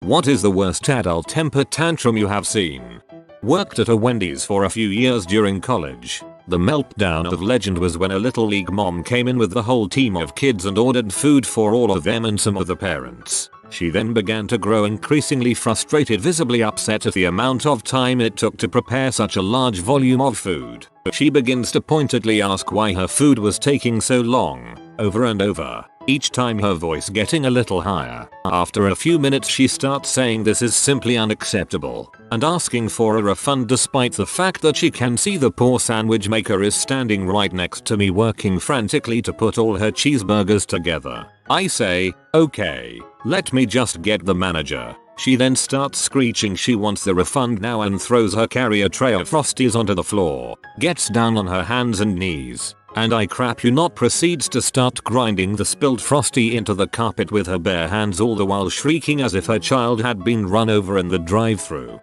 What is the worst adult temper tantrum you have seen? Worked at a Wendy's for a few years during college. The meltdown of legend was when a little league mom came in with the whole team of kids and ordered food for all of them and some of the parents. She then began to grow increasingly frustrated, visibly upset at the amount of time it took to prepare such a large volume of food. She begins to pointedly ask why her food was taking so long, over and over, each time her voice getting a little higher. After a few minutes she starts saying this is simply unacceptable and asking for a refund, despite the fact that she can see the poor sandwich maker is standing right next to me working frantically to put all her cheeseburgers together. I say, okay, let me just get the manager. She then starts screeching she wants the refund now and throws her carrier tray of frosties onto the floor, gets down on her hands and knees, and I crap you not proceeds to start grinding the spilled frosty into the carpet with her bare hands, all the while shrieking as if her child had been run over in the drive-thru.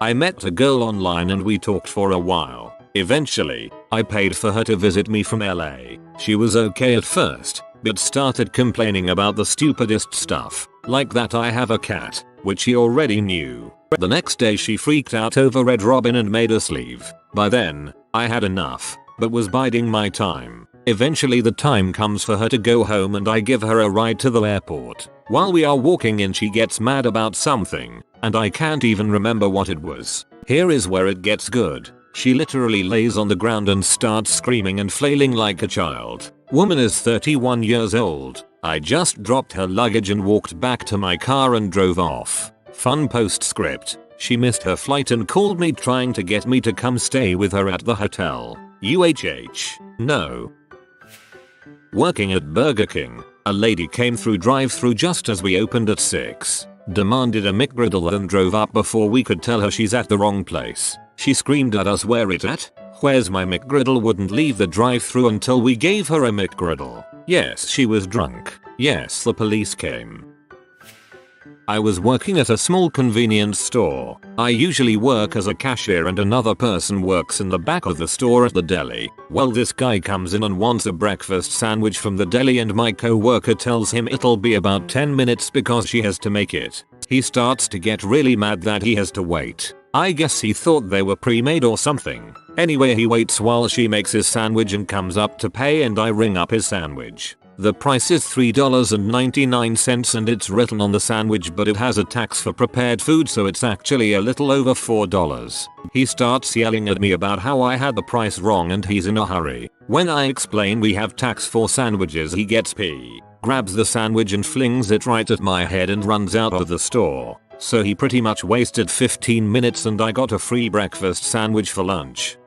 I met a girl online and we talked for a while. Eventually, I paid for her to visit me from LA. She was okay at first, but started complaining about the stupidest stuff, like that I have a cat, which she already knew. The next day she freaked out over Red Robin and made us leave. By then, I had enough, but was biding my time. Eventually the time comes for her to go home and I give her a ride to the airport. While we are walking in she gets mad about something, and I can't even remember what it was. Here is where it gets good. She literally lays on the ground and starts screaming and flailing like a child. Woman is 31 years old. I just dropped her luggage and walked back to my car and drove off. Fun postscript. She missed her flight and called me trying to get me to come stay with her at the hotel. No. Working at Burger King, a lady came through drive-thru just as we opened at 6. Demanded a McGriddle and drove up before we could tell her she's at the wrong place. She screamed at us, "Where it at? Where's my McGriddle?" Wouldn't leave the drive-thru until we gave her a McGriddle. Yes, she was drunk. Yes, the police came. I was working at a small convenience store. I usually work as a cashier and another person works in the back of the store at the deli. Well, this guy comes in and wants a breakfast sandwich from the deli and my co-worker tells him it'll be about 10 minutes because she has to make it. He starts to get really mad that he has to wait. I guess he thought they were pre-made or something. Anyway, he waits while she makes his sandwich and comes up to pay and I ring up his sandwich. The price is $3.99 and it's written on the sandwich, but it has a tax for prepared food, so it's actually a little over $4. He starts yelling at me about how I had the price wrong and he's in a hurry. When I explain we have tax for sandwiches, he gets pissed, grabs the sandwich and flings it right at my head and runs out of the store. So he pretty much wasted 15 minutes and I got a free breakfast sandwich for lunch.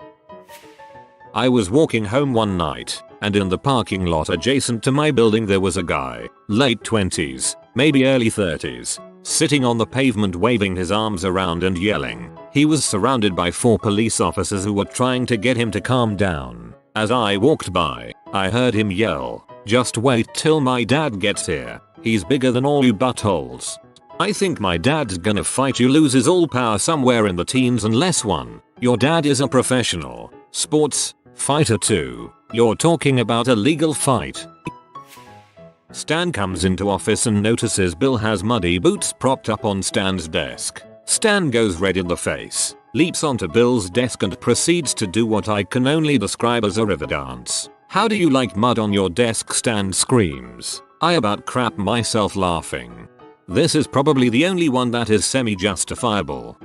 I was walking home one night, and in the parking lot adjacent to my building there was a guy, late 20s, maybe early 30s, sitting on the pavement waving his arms around and yelling. He was surrounded by 4 police officers who were trying to get him to calm down. As I walked by, I heard him yell, "Just wait till my dad gets here. He's bigger than all you buttholes." I think my dad's gonna fight you. Loses all power somewhere in the teens unless 1. Your dad is a professional sports fighter, 2. You're talking about a legal fight. Stan comes into office and notices Bill has muddy boots propped up on Stan's desk. Stan goes red in the face, leaps onto Bill's desk and proceeds to do what I can only describe as a river dance. "How do you like mud on your desk?" Stan screams. I about crap myself laughing. This is probably the only one that is semi-justifiable.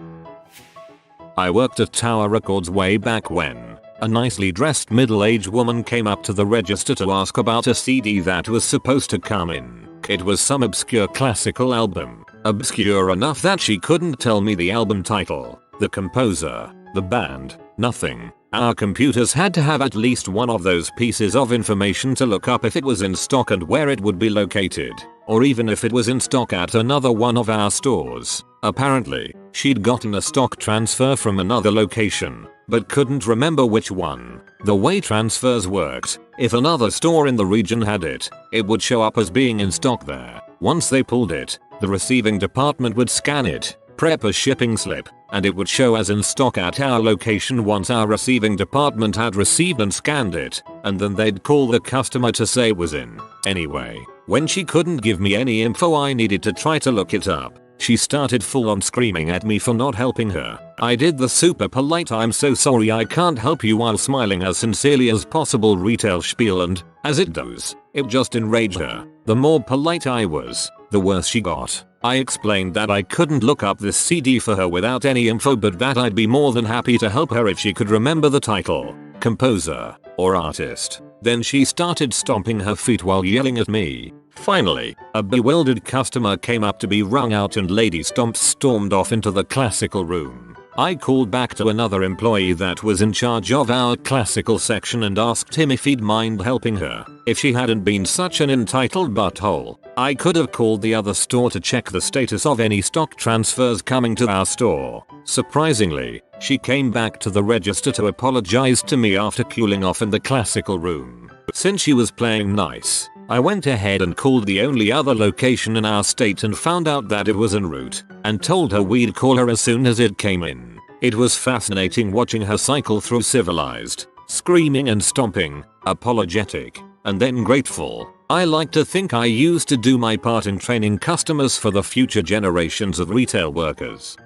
I worked at Tower Records way back when. A nicely dressed middle-aged woman came up to the register to ask about a CD that was supposed to come in. It was some obscure classical album. Obscure enough that she couldn't tell me the album title, the composer, the band, nothing. Our computers had to have at least one of those pieces of information to look up if it was in stock and where it would be located, or even if it was in stock at another one of our stores. Apparently, she'd gotten a stock transfer from another location, but couldn't remember which one. The way transfers worked, if another store in the region had it, it would show up as being in stock there. Once they pulled it, the receiving department would scan it, prep a shipping slip, and it would show as in stock at our location once our receiving department had received and scanned it, and then they'd call the customer to say it was in. Anyway, When she couldn't give me any info I needed to try to look it up, she started full on screaming at me for not helping her. I did the super polite "I'm so sorry I can't help you" while smiling as sincerely as possible retail spiel, and, as it does, it just enraged her. The more polite I was, the worse she got. I explained that I couldn't look up this CD for her without any info, but that I'd be more than happy to help her if she could remember the title, composer, or artist. Then she started stomping her feet while yelling at me. Finally, a bewildered customer came up to be wrung out and Lady Stomp stormed off into the classical room. I called back to another employee that was in charge of our classical section and asked him if he'd mind helping her. If she hadn't been such an entitled butthole, I could have called the other store to check the status of any stock transfers coming to our store. Surprisingly, she came back to the register to apologize to me after cooling off in the classical room. Since she was playing nice, I went ahead and called the only other location in our state and found out that it was en route, and told her we'd call her as soon as it came in. It was fascinating watching her cycle through civilized, screaming and stomping, apologetic, and then grateful. I like to think I used to do my part in training customers for the future generations of retail workers.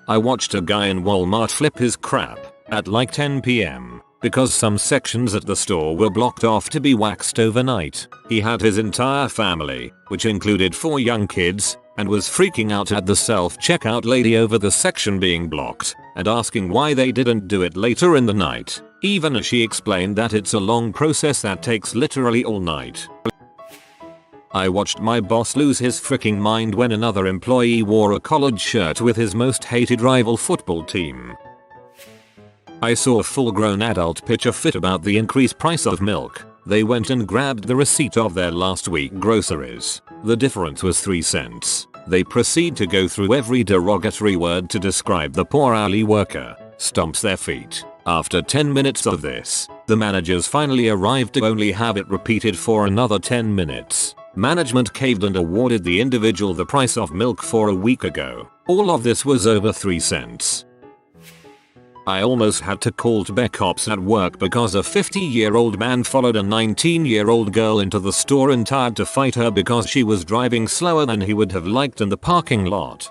I watched a guy in Walmart flip his crap at like 10 PM. Because some sections at the store were blocked off to be waxed overnight. He had his entire family, which included 4 young kids, and was freaking out at the self-checkout lady over the section being blocked, and asking why they didn't do it later in the night, even as she explained that it's a long process that takes literally all night. I watched my boss lose his freaking mind when another employee wore a collared shirt with his most hated rival football team. I saw a full-grown adult pitch a fit about the increased price of milk. They went and grabbed the receipt of their last week groceries. The difference was 3 cents. They proceed to go through every derogatory word to describe the poor alley worker, stomps their feet. After 10 minutes of this, the managers finally arrived to only have it repeated for another 10 minutes. Management caved and awarded the individual the price of milk for a week ago. All of this was over 3 cents. I almost had to call to beck cops at work because a 50-year-old man followed a 19-year-old girl into the store and tried to fight her because she was driving slower than he would have liked in the parking lot.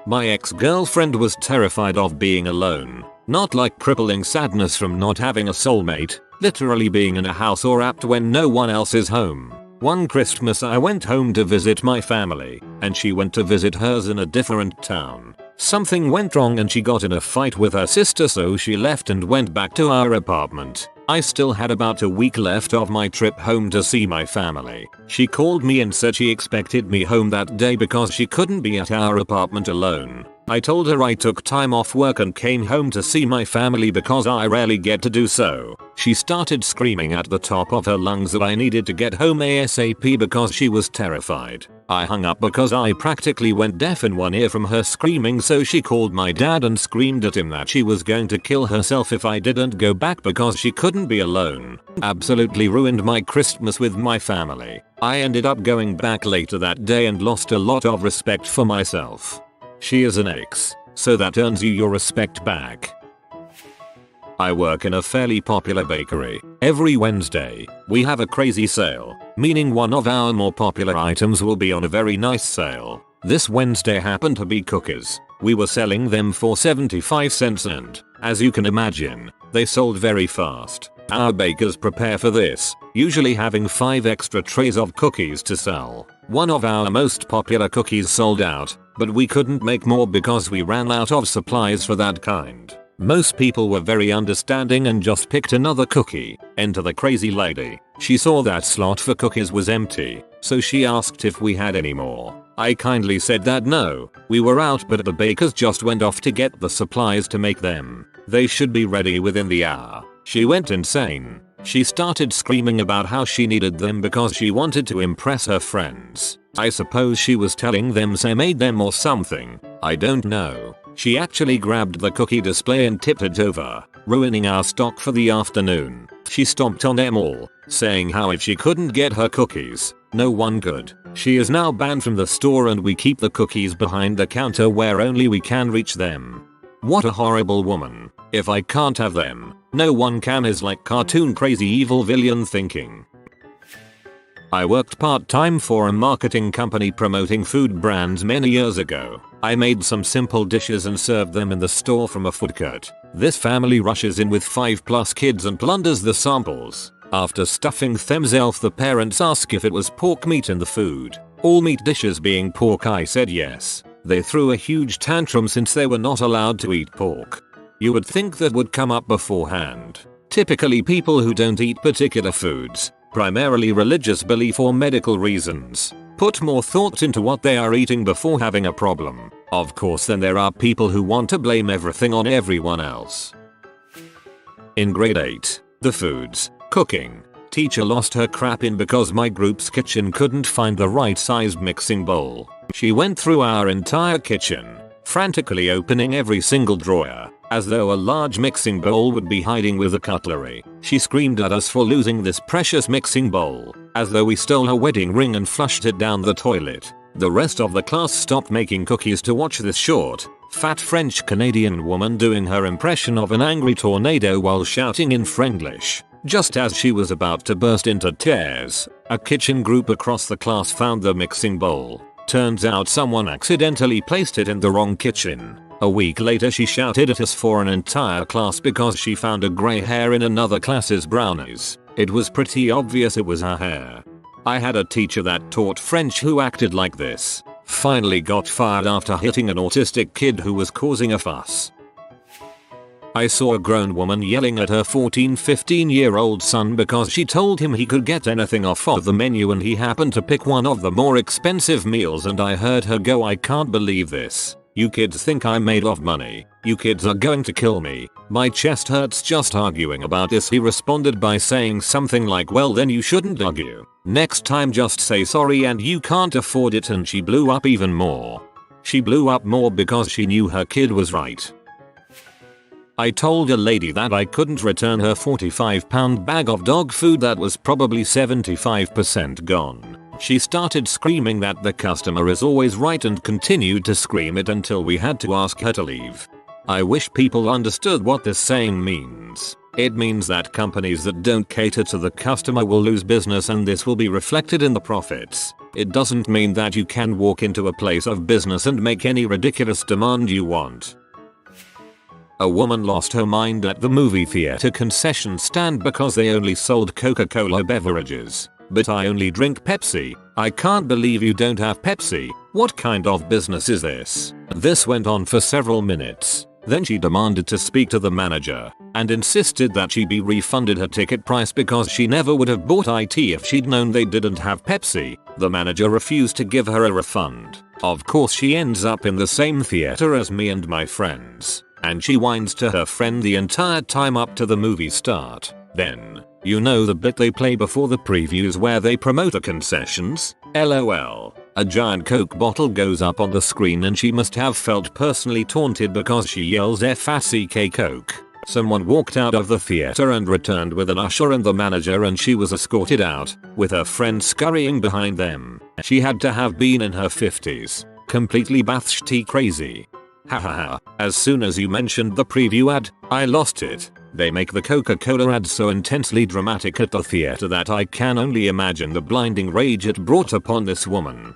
My ex-girlfriend was terrified of being alone. Not like crippling sadness from not having a soulmate, literally being in a house or apt when no one else is home. One Christmas I went home to visit my family, and she went to visit hers in a different town. Something went wrong and she got in a fight with her sister, so she left and went back to our apartment. I still had about a week left of my trip home to see my family. She called me and said she expected me home that day because she couldn't be at our apartment alone. I told her I took time off work and came home to see my family because I rarely get to do so. She started screaming at the top of her lungs that I needed to get home ASAP because she was terrified. I hung up because I practically went deaf in one ear from her screaming, so she called my dad and screamed at him that she was going to kill herself if I didn't go back because she couldn't be alone. Absolutely ruined my Christmas with my family. I ended up going back later that day and lost a lot of respect for myself. She is an ex, so that earns you your respect back. I work in a fairly popular bakery. Every Wednesday, we have a crazy sale, meaning one of our more popular items will be on a very nice sale. This Wednesday happened to be cookies. We were selling them for 75 cents and, as you can imagine, they sold very fast. Our bakers prepare for this, usually having 5 extra trays of cookies to sell. One of our most popular cookies sold out, but we couldn't make more because we ran out of supplies for that kind. Most people were very understanding and just picked another cookie. Enter the crazy lady. She saw that slot for cookies was empty, so she asked if we had any more. I kindly said that no, we were out, but the bakers just went off to get the supplies to make them. They should be ready within the hour. She went insane. She started screaming about how she needed them because she wanted to impress her friends. I suppose she was telling them they made them or something. I don't know. She actually grabbed the cookie display and tipped it over, ruining our stock for the afternoon. She stomped on them all, saying how if she couldn't get her cookies, no one could. She is now banned from the store and we keep the cookies behind the counter where only we can reach them. What a horrible woman. If I can't have them, no one can is like cartoon crazy evil villain thinking. I worked part-time for a marketing company promoting food brands many years ago. I made some simple dishes and served them in the store from a food court. This family rushes in with 5+ kids and plunders the samples. After stuffing themselves, the parents ask if it was pork meat in the food. All meat dishes being pork, I said yes. They threw a huge tantrum since they were not allowed to eat pork. You would think that would come up beforehand. Typically people who don't eat particular foods, primarily religious belief or medical reasons, put more thought into what they are eating before having a problem. Of course, then there are people who want to blame everything on everyone else. In grade 8, the foods, cooking, teacher lost her crap in because my group's kitchen couldn't find the right sized mixing bowl. She went through our entire kitchen, frantically opening every single drawer, as though a large mixing bowl would be hiding with the cutlery. She screamed at us for losing this precious mixing bowl, as though we stole her wedding ring and flushed it down the toilet. The rest of the class stopped making cookies to watch this short, fat French-Canadian woman doing her impression of an angry tornado while shouting in Franglish. Just as she was about to burst into tears, a kitchen group across the class found the mixing bowl. Turns out someone accidentally placed it in the wrong kitchen. A week later she shouted at us for an entire class because she found a grey hair in another class's brownies. It was pretty obvious it was her hair. I had a teacher that taught French who acted like this. Finally got fired after hitting an autistic kid who was causing a fuss. I saw a grown woman yelling at her 15-year-old son because she told him he could get anything off of the menu and he happened to pick one of the more expensive meals, and I heard her go, "I can't believe this. You kids think I'm made of money. You kids are going to kill me. My chest hurts just arguing about this." He responded by saying something like, "Well then you shouldn't argue. Next time just say sorry and you can't afford it," and she blew up even more. She blew up more because she knew her kid was right. I told a lady that I couldn't return her 45-pound bag of dog food that was probably 75% gone. She started screaming that the customer is always right and continued to scream it until we had to ask her to leave. I wish people understood what this saying means. It means that companies that don't cater to the customer will lose business and this will be reflected in the profits. It doesn't mean that you can walk into a place of business and make any ridiculous demand you want. A woman lost her mind at the movie theater concession stand because they only sold Coca-Cola beverages. "But I only drink Pepsi. I can't believe you don't have Pepsi. What kind of business is this?" This went on for several minutes. Then she demanded to speak to the manager and insisted that she be refunded her ticket price because she never would have bought it if she'd known they didn't have Pepsi. The manager refused to give her a refund. Of course she ends up in the same theater as me and my friends, and she whines to her friend the entire time up to the movie start. Then, you know the bit they play before the previews where they promote the concessions? LOL. A giant Coke bottle goes up on the screen and she must have felt personally taunted because she yells F-A-C-K Coke. Someone walked out of the theater and returned with an usher and the manager, and she was escorted out, with her friend scurrying behind them. She had to have been in her 50s. Completely batshit crazy. Hahaha, as soon as you mentioned the preview ad, I lost it. They make the Coca-Cola ad so intensely dramatic at the theater that I can only imagine the blinding rage it brought upon this woman.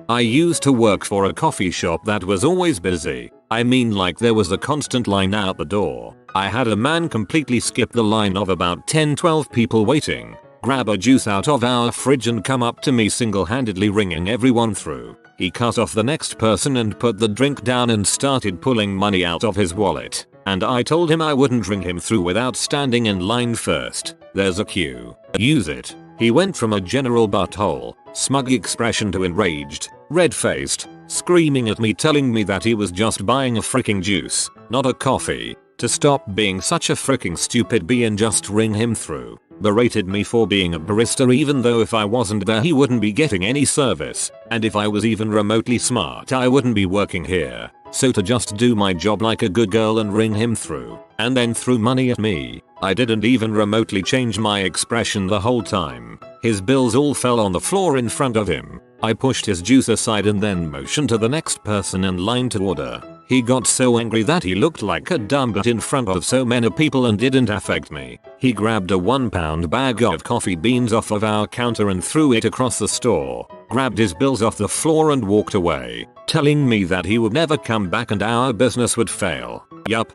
I used to work for a coffee shop that was always busy. I mean, like there was a constant line out the door. I had a man completely skip the line of about 10-12 people waiting, grab a juice out of our fridge and come up to me single-handedly ringing everyone through. He cut off the next person and put the drink down and started pulling money out of his wallet. And I told him I wouldn't ring him through without standing in line first. There's a queue. Use it. He went from a general butthole, smug expression to enraged, red-faced, screaming at me, telling me that he was just buying a freaking juice, not a coffee, to stop being such a freaking stupid bee and just ring him through. Berated me for being a barista even though if I wasn't there he wouldn't be getting any service, and if I was even remotely smart I wouldn't be working here. So to just do my job like a good girl and ring him through, and then threw money at me. I didn't even remotely change my expression the whole time. His bills all fell on the floor in front of him. I pushed his juice aside and then motioned to the next person in line to order. He got so angry that he looked like a dumbat in front of so many people and didn't affect me. He grabbed a 1-pound bag of coffee beans off of our counter and threw it across the store, grabbed his bills off the floor and walked away, telling me that he would never come back and our business would fail. Yup.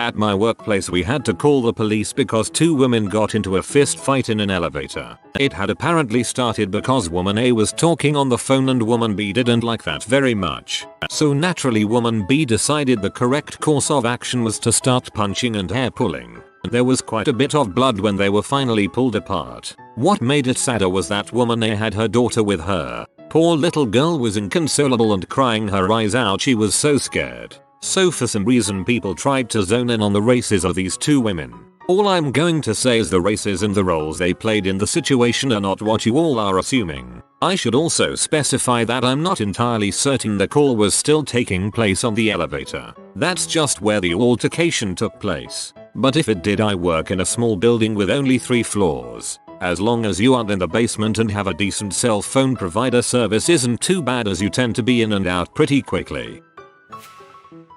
At my workplace we had to call the police because 2 women got into a fist fight in an elevator. It had apparently started because woman A was talking on the phone and woman B didn't like that very much. So naturally woman B decided the correct course of action was to start punching and hair pulling. There was quite a bit of blood when they were finally pulled apart. What made it sadder was that woman A had her daughter with her. Poor little girl was inconsolable and crying her eyes out. She was so scared. So for some reason people tried to zone in on the races of these 2 women. All I'm going to say is the races and the roles they played in the situation are not what you all are assuming. I should also specify that I'm not entirely certain the call was still taking place on the elevator. That's just where the altercation took place. But if it did, I work in a small building with only 3 floors. As long as you aren't in the basement and have a decent cell phone provider, service isn't too bad as you tend to be in and out pretty quickly.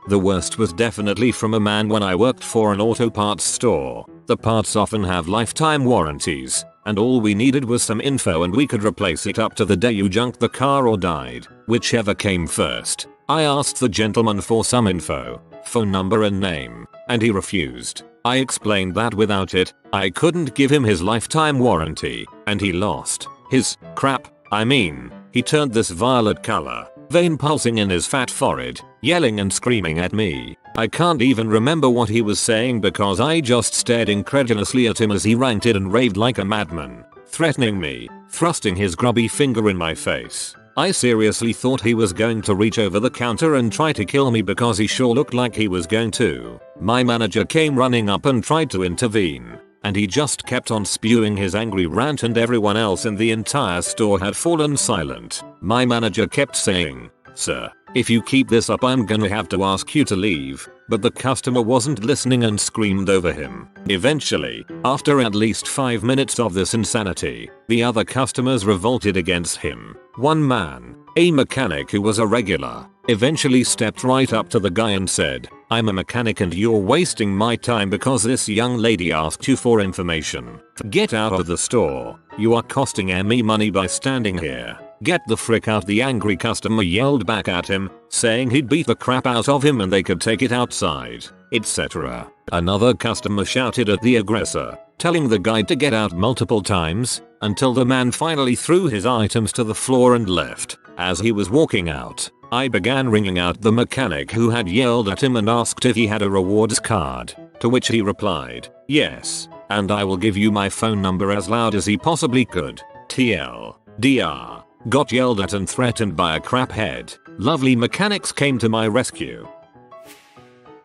The worst was definitely from a man when I worked for an auto parts store. The parts often have lifetime warranties, and all we needed was some info and we could replace it up to the day you junked the car or died, whichever came first. I asked the gentleman for some info, phone number and name, and he refused. I explained that without it, I couldn't give him his lifetime warranty, and he lost his crap. I mean, he turned this violet color, vein pulsing in his fat forehead, yelling and screaming at me. I can't even remember what he was saying because I just stared incredulously at him as he ranted and raved like a madman, threatening me, thrusting his grubby finger in my face. I seriously thought he was going to reach over the counter and try to kill me because he sure looked like he was going to. My manager came running up and tried to intervene, and he just kept on spewing his angry rant and everyone else in the entire store had fallen silent. My manager kept saying, "Sir, if you keep this up I'm gonna have to ask you to leave," but the customer wasn't listening and screamed over him. Eventually, after at least 5 minutes of this insanity, the other customers revolted against him. One man, a mechanic who was a regular, eventually stepped right up to the guy and said, "I'm a mechanic and you're wasting my time because this young lady asked you for information. Get out of the store. You are costing me money by standing here. Get the frick out." The angry customer yelled back at him, saying he'd beat the crap out of him and they could take it outside, etc. Another customer shouted at the aggressor, telling the guy to get out multiple times, until the man finally threw his items to the floor and left. As he was walking out, I began ringing out the mechanic who had yelled at him and asked if he had a rewards card, to which he replied, "Yes, and I will give you my phone number," as loud as he possibly could. TLDR. Got yelled at and threatened by a craphead. Lovely mechanics came to my rescue.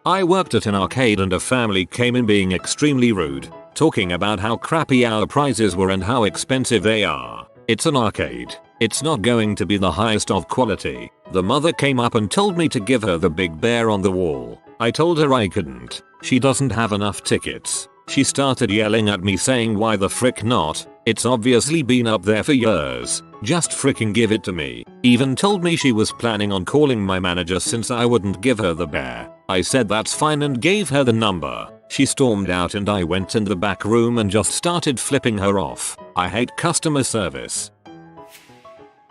I worked at an arcade and a family came in being extremely rude, talking about how crappy our prizes were and how expensive they are. It's an arcade. It's not going to be the highest of quality. The mother came up and told me to give her the big bear on the wall. I told her I couldn't. She doesn't have enough tickets. She started yelling at me saying, "Why the frick not? It's obviously been up there for years. Just fricking give it to me." Even told me she was planning on calling my manager since I wouldn't give her the bear. I said that's fine and gave her the number. She stormed out and I went in the back room and just started flipping her off. I hate customer service.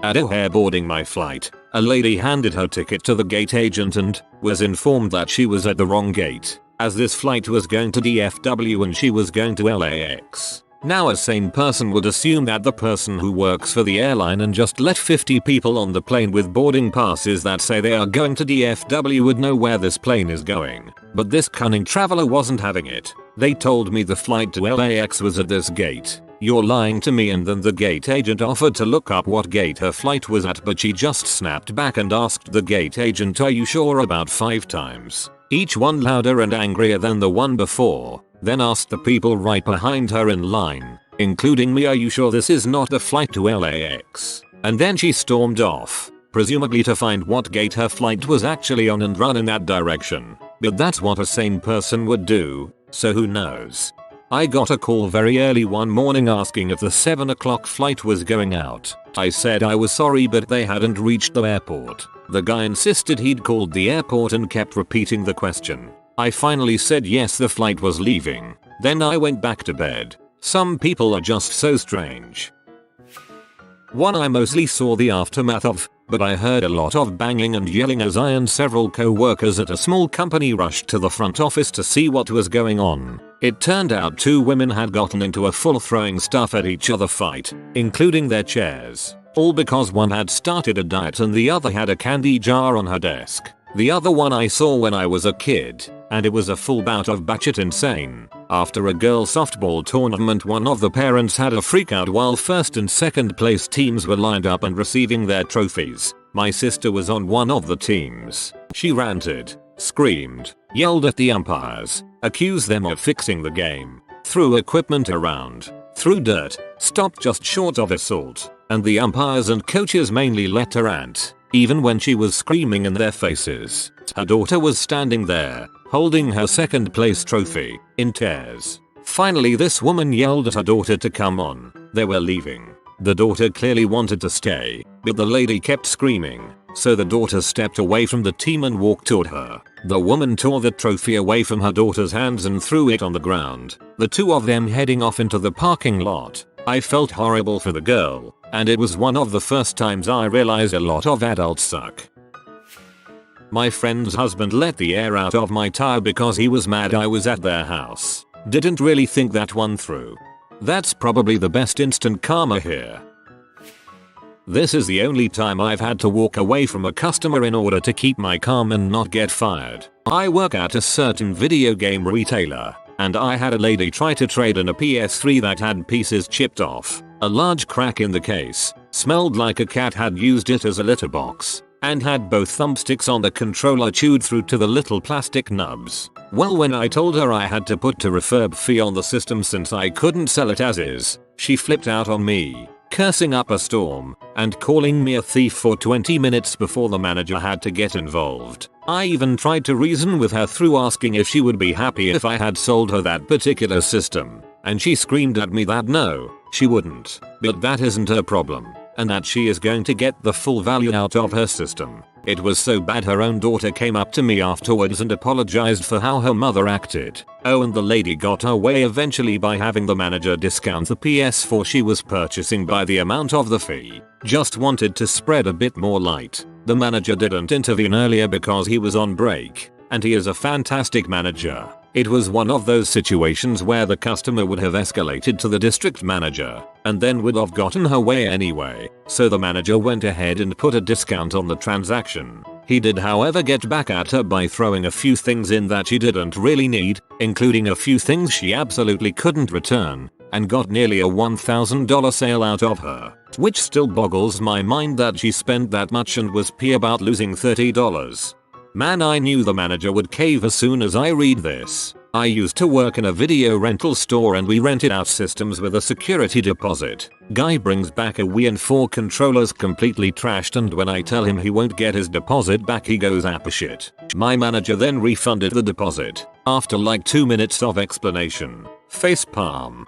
At O'Hare boarding my flight, a lady handed her ticket to the gate agent and was informed that she was at the wrong gate, as this flight was going to DFW and she was going to LAX. Now a sane person would assume that the person who works for the airline and just let 50 people on the plane with boarding passes that say they are going to DFW would know where this plane is going. But this cunning traveler wasn't having it. They told me the flight to LAX was at this gate. "You're lying to me," and then the gate agent offered to look up what gate her flight was at, but she just snapped back and asked the gate agent, "Are you sure?" about 5 times, each one louder and angrier than the one before. Then asked the people right behind her in line, including me, "Are you sure this is not the flight to LAX?" And then she stormed off, presumably to find what gate her flight was actually on and run in that direction. But that's what a sane person would do, so who knows. I got a call very early one morning asking if the 7 o'clock flight was going out. I said I was sorry but they hadn't reached the airport. The guy insisted he'd called the airport and kept repeating the question. I finally said yes, the flight was leaving. Then I went back to bed. Some people are just so strange. One I mostly saw the aftermath of, but I heard a lot of banging and yelling as I and several co-workers at a small company rushed to the front office to see what was going on. It turned out two women had gotten into a full throwing stuff at each other fight, including their chairs, all because one had started a diet and the other had a candy jar on her desk. The other one I saw when I was a kid, and it was a full bout of batshit insane. After a girls softball tournament, one of the parents had a freakout while first and second place teams were lined up and receiving their trophies. My sister was on one of the teams. She ranted, screamed, yelled at the umpires, accused them of fixing the game, threw equipment around, threw dirt, stopped just short of assault, and the umpires and coaches mainly let her rant, even when she was screaming in their faces. Her daughter was standing there, holding her second place trophy, in tears. Finally this woman yelled at her daughter to come on. They were leaving. The daughter clearly wanted to stay, but the lady kept screaming, so the daughter stepped away from the team and walked toward her. The woman tore the trophy away from her daughter's hands and threw it on the ground, the two of them heading off into the parking lot. I felt horrible for the girl, and it was one of the first times I realized a lot of adults suck. My friend's husband let the air out of my tire because he was mad I was at their house. Didn't really think that one through. That's probably the best instant karma here. This is the only time I've had to walk away from a customer in order to keep my calm and not get fired. I work at a certain video game retailer, and I had a lady try to trade in a PS3 that had pieces chipped off. A large crack in the case, smelled like a cat had used it as a litter box, and had both thumbsticks on the controller chewed through to the little plastic nubs. Well, when I told her I had to put a refurb fee on the system since I couldn't sell it as is, she flipped out on me, cursing up a storm, and calling me a thief for 20 minutes before the manager had to get involved. I even tried to reason with her through asking if she would be happy if I had sold her that particular system, and she screamed at me that no, she wouldn't, but that isn't her problem, and that she is going to get the full value out of her system. It was so bad her own daughter came up to me afterwards and apologized for how her mother acted. Oh, and the lady got her way eventually by having the manager discount the PS4 she was purchasing by the amount of the fee. Just wanted to spread a bit more light. The manager didn't intervene earlier because he was on break, and he is a fantastic manager. It was one of those situations where the customer would have escalated to the district manager, and then would have gotten her way anyway, so the manager went ahead and put a discount on the transaction. He did however get back at her by throwing a few things in that she didn't really need, including a few things she absolutely couldn't return, and got nearly a $1,000 sale out of her, which still boggles my mind that she spent that much and was pissed about losing $30. Man, I knew the manager would cave as soon as I read this. I used to work in a video rental store and we rented out systems with a security deposit. Guy brings back a Wii and 4 controllers completely trashed, and when I tell him he won't get his deposit back he goes apeshit. My manager then refunded the deposit, after like 2 minutes of explanation. Facepalm.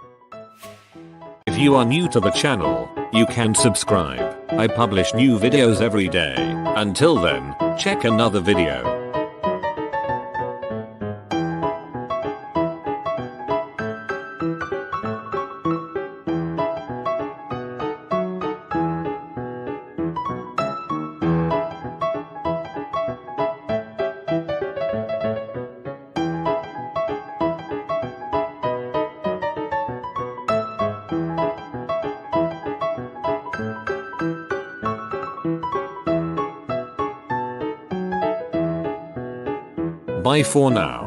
If you are new to the channel, you can subscribe. I publish new videos every day. Until then, check another video. Bye for now.